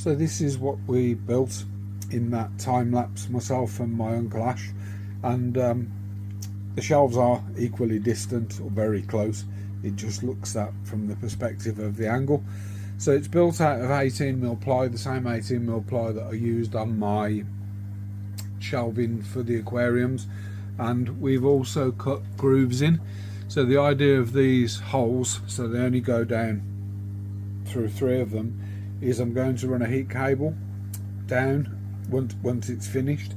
So this is what we built in that time lapse, myself and my uncle Ash, and the shelves are equally distant or very close. It just looks that from the perspective of the angle. So it's built out of 18mm ply, the same 18mm ply that I used on my shelving for the aquariums, and we've also cut grooves in. So the idea of these holes, so they only go down through 3 of them, is I'm going to run a heat cable down once it's finished.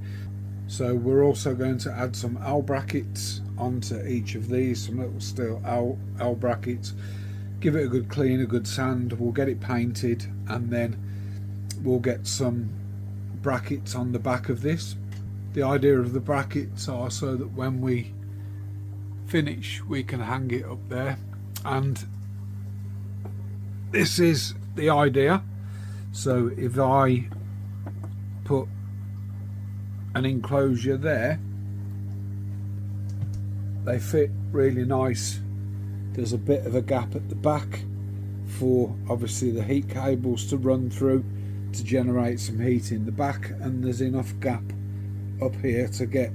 So we're also going to add some L brackets onto each of these, some little steel L brackets, give it a good clean, a good sand. We'll get it painted, and then we'll get some brackets on the back of this. The idea of the brackets are so that when we finish we can hang it up there, and this is the idea. So if I put an enclosure there, they fit really nice. There's a bit of a gap at the back for obviously the heat cables to run through to generate some heat in the back, and there's enough gap up here to get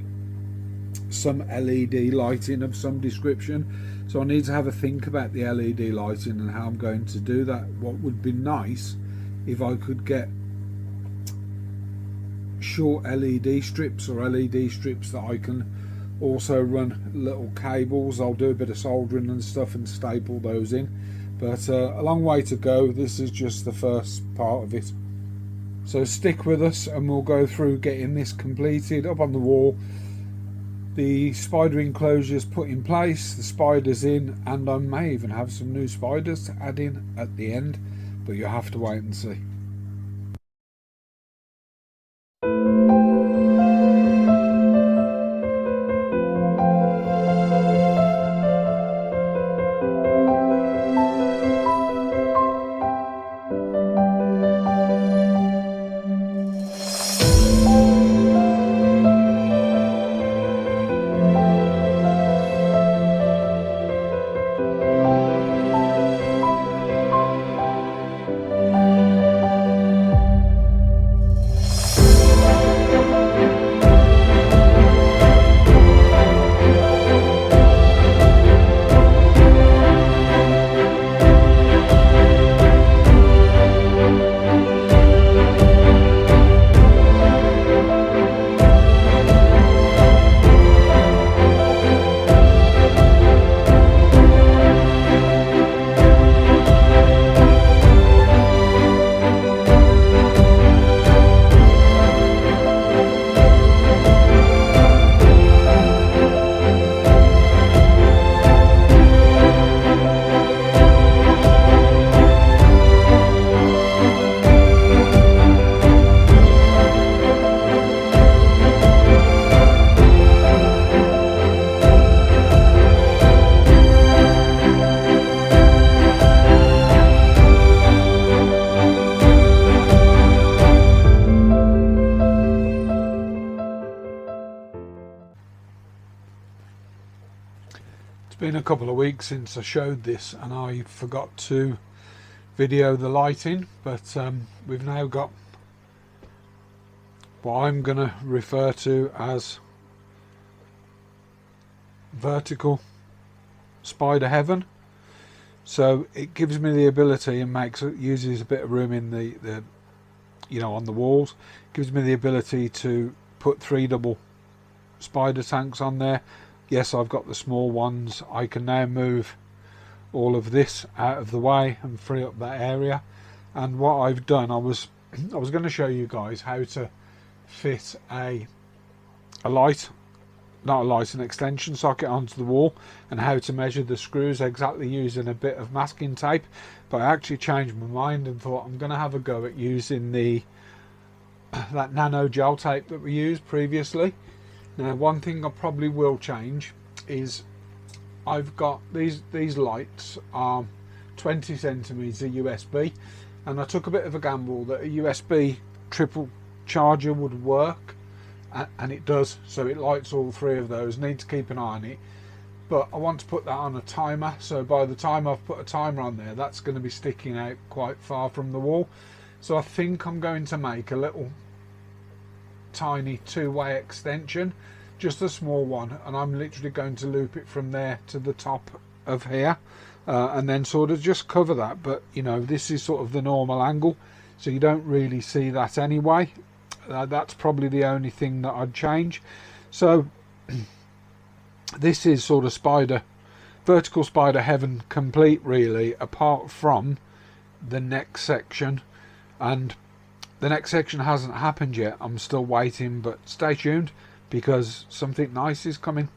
some LED lighting of some description. So I need to have a think about the LED lighting and how I'm going to do that. What would be nice if I could get short LED strips, or LED strips that I can also run little cables. I'll do a bit of soldering and stuff and staple those in, but a long way to go. This is just the first part of it, so stick with us and we'll go through getting this completed. Up on the wall, the spider enclosures put in place, the spiders in, and I may even have some new spiders to add in at the end, but you'll have to wait and see. It's been a couple of weeks since I showed this and I forgot to video the lighting, but we've now got what I'm going to refer to as vertical spider heaven. So it gives me the ability and uses a bit of room in the on the walls, gives me the ability to put 3 double spider tanks on there. Yes, I've got the small ones. I can now move all of this out of the way and free up that area. And what I've done, I was going to show you guys how to fit an extension socket onto the wall, and how to measure the screws exactly using a bit of masking tape. But I actually changed my mind and thought I'm going to have a go at using that nano gel tape that we used previously. Now, one thing I probably will change is I've got these lights are 20 centimeters USB, and I took a bit of a gamble that a USB triple charger would work, and it does. So it lights all 3 of those. Need to keep an eye on it, but I want to put that on a timer, so by the time I've put a timer on there, that's going to be sticking out quite far from the wall. So I think I'm going to make a little tiny two-way extension, just a small one, and I'm literally going to loop it from there to the top of here, and then sort of just cover that. But you know, this is sort of the normal angle, so you don't really see that anyway. That's probably the only thing that I'd change. So this is sort of vertical spider heaven complete, really, apart from the next section. And the next section hasn't happened yet. I'm still waiting, but stay tuned because something nice is coming.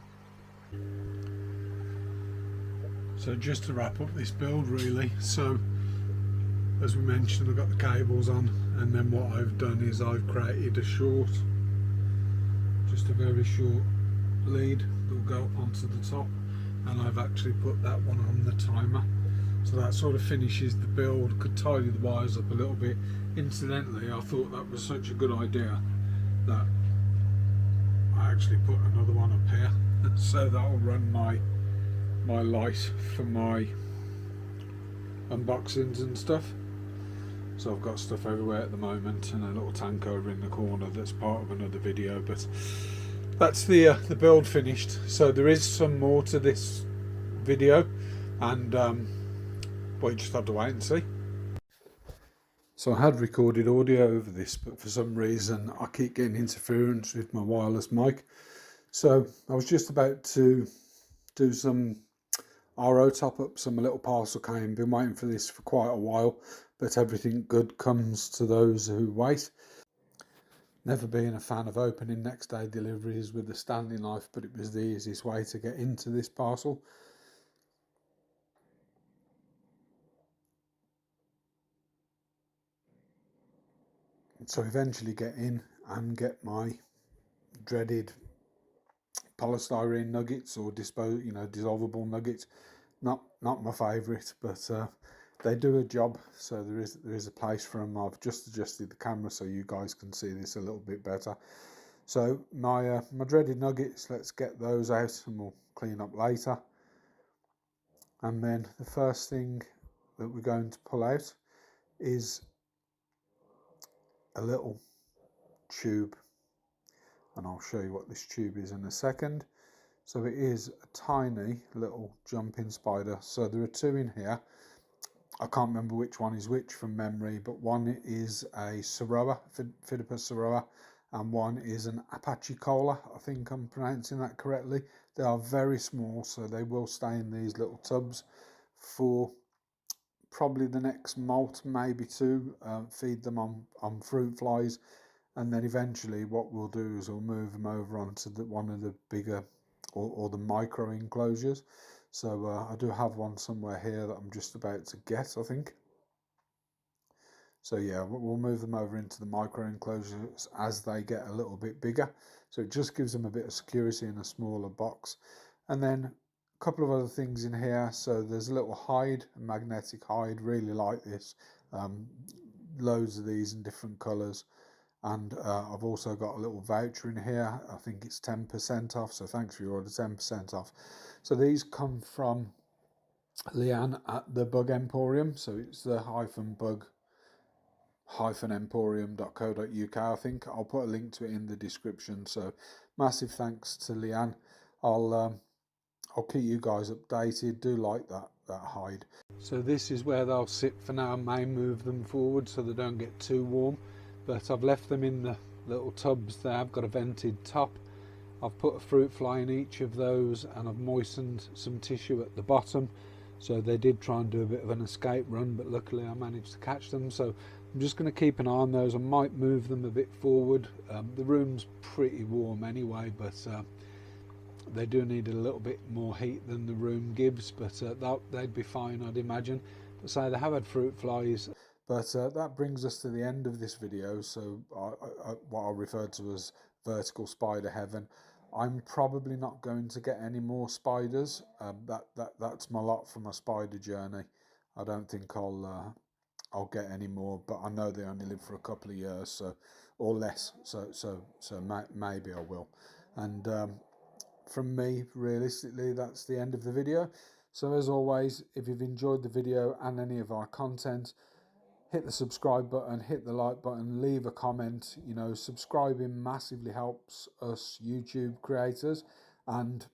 So just to wrap up this build, really, so as we mentioned, I've got the cables on, and then what I've done is I've created just a very short lead that will go up onto the top, and I've actually put that one on the timer, so that sort of finishes the build. Could tidy the wires up a little bit. Incidentally, I thought that was such a good idea that I actually put another one up here so that'll run my light for my unboxings and stuff. So I've got stuff everywhere at the moment, and a little tank over in the corner that's part of another video, but that's the build finished. So there is some more to this video, and well, you just have to wait and see. So I had recorded audio over this, but for some reason I keep getting interference with my wireless mic. So I was just about to do some RO top ups on my little parcel came. Been waiting for this for quite a while, but everything good comes to those who wait. Never been a fan of opening next day deliveries with the Stanley knife, but it was the easiest way to get into this parcel. So eventually get in and get my dreaded polystyrene nuggets, or dissolvable nuggets. Not my favourite, but they do a job. So there is a place for them. I've just adjusted the camera so you guys can see this a little bit better. So my dreaded nuggets, let's get those out and we'll clean up later. And then the first thing that we're going to pull out is a little tube, and I'll show you what this tube is in a second. So it is a tiny little jumping spider. So there are two in here. I can't remember which one is which from memory, but one is a Soroa, Phidippus Soroa, and one is an Apache Cola. I think I'm pronouncing that correctly. They are very small, so they will stay in these little tubs for probably the next molt, maybe two. Feed them on fruit flies, and then eventually what we'll do is we'll move them over onto one of the bigger or the micro enclosures. So I do have one somewhere here that I'm just about to get, I think. So yeah, we'll move them over into the micro enclosures as they get a little bit bigger. So it just gives them a bit of security in a smaller box. And then a couple of other things in here. So there's a little hide, a magnetic hide, really like this. Loads of these in different colours. And I've also got a little voucher in here. I think it's 10% off, so thanks for your order, 10% off. So these come from Leanne at the Bug Emporium. So it's the bug-emporium.co.uk. I think I'll put a link to it in the description. So massive thanks to Leanne. I'll keep you guys updated. Do like that hide. So this is where they'll sit for now. I may move them forward so they don't get too warm, but I've left them in the little tubs there. I've got a vented top. I've put a fruit fly in each of those, and I've moistened some tissue at the bottom. So they did try and do a bit of an escape run, but luckily I managed to catch them. So I'm just going to keep an eye on those. I might move them a bit forward. The room's pretty warm anyway, but they do need a little bit more heat than the room gives, but they'd be fine, I'd imagine. But say they have had fruit flies. But that brings us to the end of this video. So what I'll refer to as vertical spider heaven. I'm probably not going to get any more spiders. That's my lot for my spider journey. I don't think I'll get any more, but I know they only live for a couple of years, so or less. So maybe I will. And from me, realistically, that's the end of the video. So as always, if you've enjoyed the video and any of our content, hit the subscribe button, hit the like button, leave a comment. You know, subscribing massively helps us YouTube creators, and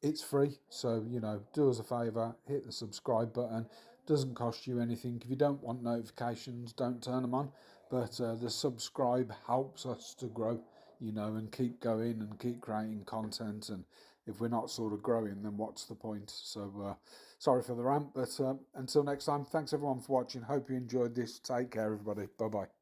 it's free. So, you know, do us a favour, hit the subscribe button. Doesn't cost you anything. If you don't want notifications, don't turn them on. But the subscribe helps us to grow, you know, and keep going and keep creating content. And if we're not sort of growing, then what's the point? So sorry for the rant, but until next time, thanks everyone for watching. Hope you enjoyed this. Take care, everybody. Bye bye.